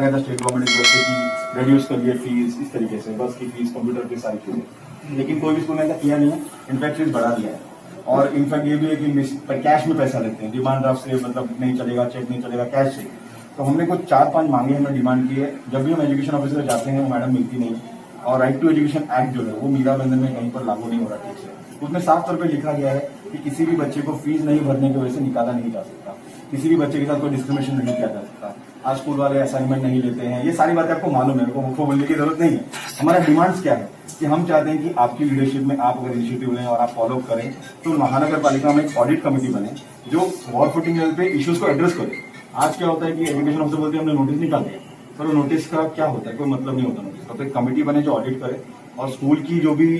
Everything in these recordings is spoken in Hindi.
गया था स्टेट गवर्नमेंट की तरफ से कि रिड्यूस करिए फीस, इस तरीके से बस की फीस, कंप्यूटर की सारी चीजें, लेकिन कोई भी स्कूल ने ऐसा किया नहीं है। इनफैक्ट फीस बढ़ा दिया है। और इनफैक्ट ये भी है कि कैश में पैसा लेते हैं, डिमांड ड्राफ्ट से मतलब नहीं चलेगा, चेक नहीं चलेगा, कैश चाहिए। तो हमने कुछ 4-5 मांगे हमने डिमांड की है। जब भी हम एजुकेशन ऑफिसर जाते हैं वो मैडम मिलती नहीं। और राइट टू एजुकेशन एक्ट जो है वो मीरा बंधन में कहीं पर लागू नहीं हो रहा ठीक से। उसमें साफ तौर पर लिखा गया है कि किसी भी बच्चे को फीस नहीं भरने की वजह से निकाला नहीं जा सकता, किसी भी बच्चे के साथ कोई डिस्क्रिमिनेशन नहीं किया जा सकता। आज स्कूल वाले असाइनमेंट नहीं लेते हैं, ये सारी बातें आपको मालूम है, उनको बोलने की जरूरत नहीं है। हमारा डिमांड्स क्या है कि हम चाहते हैं कि आपकी लीडरशिप में आप अगर इनिशिएटिव लें और आप फॉलो करें तो महानगर पालिका में एक ऑडिट कमेटी बने जो वॉर फुटिंग लेवल पे इश्यूज को एड्रेस करे। आज क्या होता है कि एजुकेशन ऑफिसर बोलते हैं हमने नोटिस निकाल दिया, पर वो नोटिस का क्या होता है, कोई मतलब नहीं होता नोटिस का। तो एक कमेटी बने जो ऑडिट करे और स्कूल की जो भी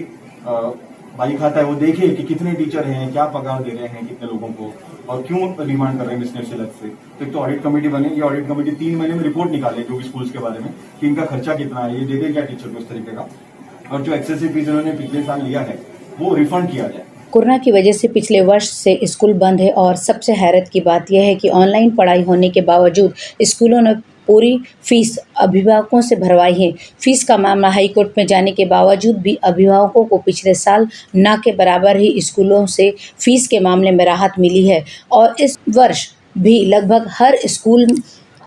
भाई खाता है वो देखे कि कितने टीचर हैं, क्या पगार दे रहे हैं कितने लोगों को और क्यों डिमांड कर रहे हैं बिजनेस से अलग से। तो एक तो ऑडिट कमेटी बने, ये ऑडिट कमेटी 3 महीने में रिपोर्ट निकाले जो भी स्कूल्स के बारे में कि इनका खर्चा कितना है, ये दे दे क्या टीचर को इस तरीके का, और जो एक्सेसिव फीस इन्होंने पिछले साल लिया है वो रिफंड किया जाए। कोरोना की वजह से पिछले वर्ष से स्कूल बंद है और सबसे हैरत की बात यह है कि ऑनलाइन पढ़ाई होने के बावजूद स्कूलों ने पूरी फीस अभिभावकों से भरवाई है। फीस का मामला हाईकोर्ट में जाने के बावजूद भी अभिभावकों को पिछले साल न के बराबर ही स्कूलों से फीस के मामले में राहत मिली है और इस वर्ष भी लगभग हर स्कूल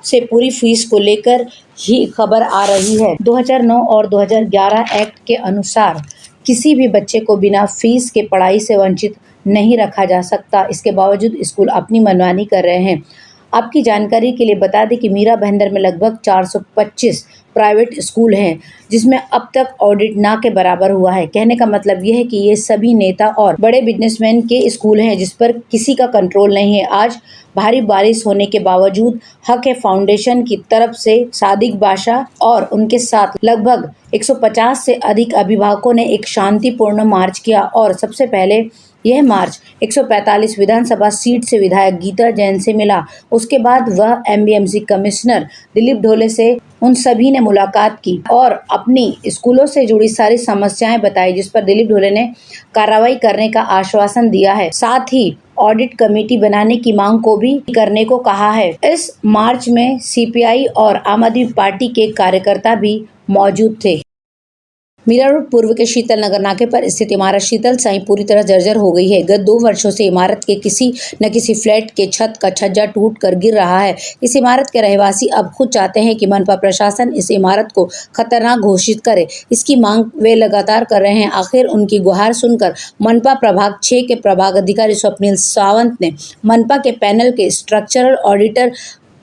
से पूरी फीस को लेकर ही खबर आ रही है। 2009 और 2011 एक्ट के अनुसार किसी भी बच्चे को बिना फीस के पढ़ाई से वंचित नहीं रखा जा सकता। इसके बावजूद स्कूल अपनी मनमानी कर रहे हैं। आपकी जानकारी के लिए बता दें कि मीरा भाईंदर में लगभग 425 प्राइवेट स्कूल हैं जिसमें अब तक ऑडिट ना के बराबर हुआ है। कहने का मतलब यह है कि ये सभी नेता और बड़े बिजनेसमैन के स्कूल हैं जिस पर किसी का कंट्रोल नहीं है। आज भारी बारिश होने के बावजूद हक है फाउंडेशन की तरफ से सादिक बादशाह और उनके साथ लगभग 150 से अधिक अभिभावकों ने एक शांतिपूर्ण मार्च किया और सबसे पहले यह मार्च 145 विधानसभा सीट से विधायक गीता जैन से मिला। उसके बाद वह एमबीएमसी कमिश्नर दिलीप ढोले से उन सभी ने मुलाकात की और अपनी स्कूलों से जुड़ी सारी समस्याएं बताई, जिस पर दिलीप ढोले ने कार्रवाई करने का आश्वासन दिया है। साथ ही ऑडिट कमेटी बनाने की मांग को भी करने को कहा है। इस मार्च में सीपीआई और आम आदमी पार्टी के कार्यकर्ता भी मौजूद थे। मीरा रोड पूर्व के शीतल नगर नाके पर स्थित इमारत शीतल साई पूरी तरह जर्जर हो गई है। गत 2 वर्षों से इमारत के किसी न किसी फ्लैट के छत का छज्जा टूट कर गिर रहा है। इस इमारत के रहवासी अब खुद चाहते हैं कि मनपा प्रशासन इस इमारत को खतरनाक घोषित करे। इसकी मांग वे लगातार कर रहे हैं। आखिर उनकी गुहार सुनकर मनपा प्रभाग 6 के प्रभाग अधिकारी स्वप्निल सावंत ने मनपा के पैनल के स्ट्रक्चरल ऑडिटर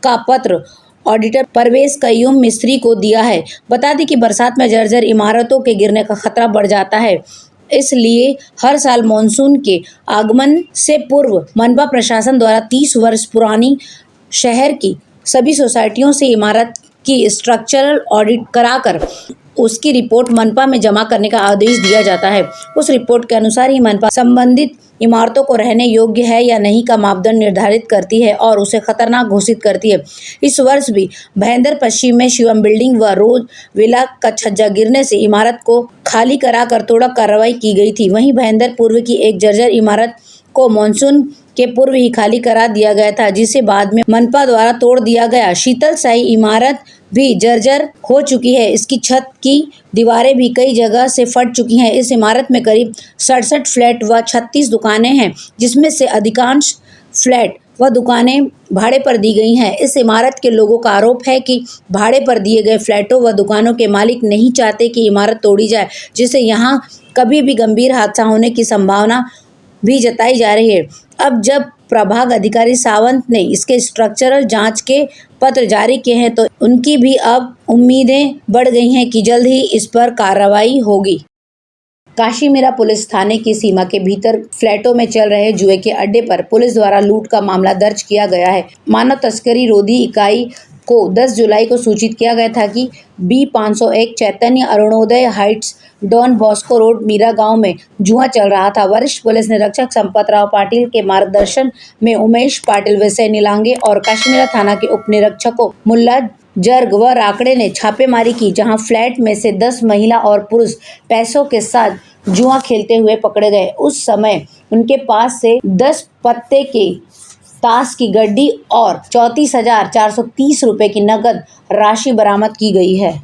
का पत्र ऑडिटर परवेज कय्यूम मिस्त्री को दिया है। बता दें कि बरसात में जर्जर इमारतों के गिरने का खतरा बढ़ जाता है, इसलिए हर साल मानसून के आगमन से पूर्व मनपा प्रशासन द्वारा 30 वर्ष पुरानी शहर की सभी सोसाइटियों से इमारत की स्ट्रक्चरल ऑडिट कराकर उसकी रिपोर्ट मनपा में जमा करने का आदेश दिया जाता है। उस रिपोर्ट के अनुसार ही मनपा संबंधित इमारतों को रहने योग्य है या नहीं का मापदंड निर्धारित करती है और उसे खतरनाक घोषित करती है। इस वर्ष भी भाईंदर पश्चिम में शिवम बिल्डिंग व रोज विला का छज्जा गिरने से इमारत को खाली कराकर तोड़ा कार्रवाई की गई थी। वहीं भाईंदर पूर्व की एक जर्जर इमारत को मानसून के पूर्व ही खाली करा दिया गया था, जिसे बाद में मनपा द्वारा तोड़ दिया गया। शीतल साई इमारत भी जर्जर हो चुकी है। इसकी छत की दीवारें भी कई जगह से फट चुकी हैं। इस इमारत में करीब 67 फ्लैट व 36 दुकानें हैं, जिसमें से अधिकांश फ्लैट व दुकानें भाड़े पर दी गई हैं। इस इमारत के लोगों का आरोप है कि भाड़े पर दिए गए फ्लैटों व दुकानों के मालिक नहीं चाहते कि इमारत तोड़ी जाए, जिससे यहाँ कभी भी गंभीर हादसा होने की संभावना भी जताई जा रही है। अब जब प्रभाग अधिकारी सावंत ने इसके स्ट्रक्चरल जांच के पत्र जारी किए हैं तो उनकी भी अब उम्मीदें बढ़ गई हैं कि जल्द ही इस पर कार्रवाई होगी। काशीमीरा पुलिस थाने की सीमा के भीतर फ्लैटों में चल रहे जुए के अड्डे पर पुलिस द्वारा लूट का मामला दर्ज किया गया है। मानव तस्करी रोधी इकाई को 10 जुलाई को सूचित किया गया था कि B501 Chaitanya Arunoday heights Don Bosco road Mira Gaon में जुआ चल रहा था। वरिष्ठ पुलिस निरीक्षक संपतराव पाटिल के मार्गदर्शन में उमेश पाटिल, विजय नीलांगे और काशीमीरा थाना के उप निरीक्षकों मुल्ला जर्ग व राकड़े ने छापेमारी की, जहां फ्लैट में से 10 महिला और पुरुष पैसों के साथ जुआ खेलते हुए पकड़े गए। उस समय उनके पास से 10 पत्ते के ताश की गड्डी और 34,430 रुपए की नकद राशि बरामद की गई है।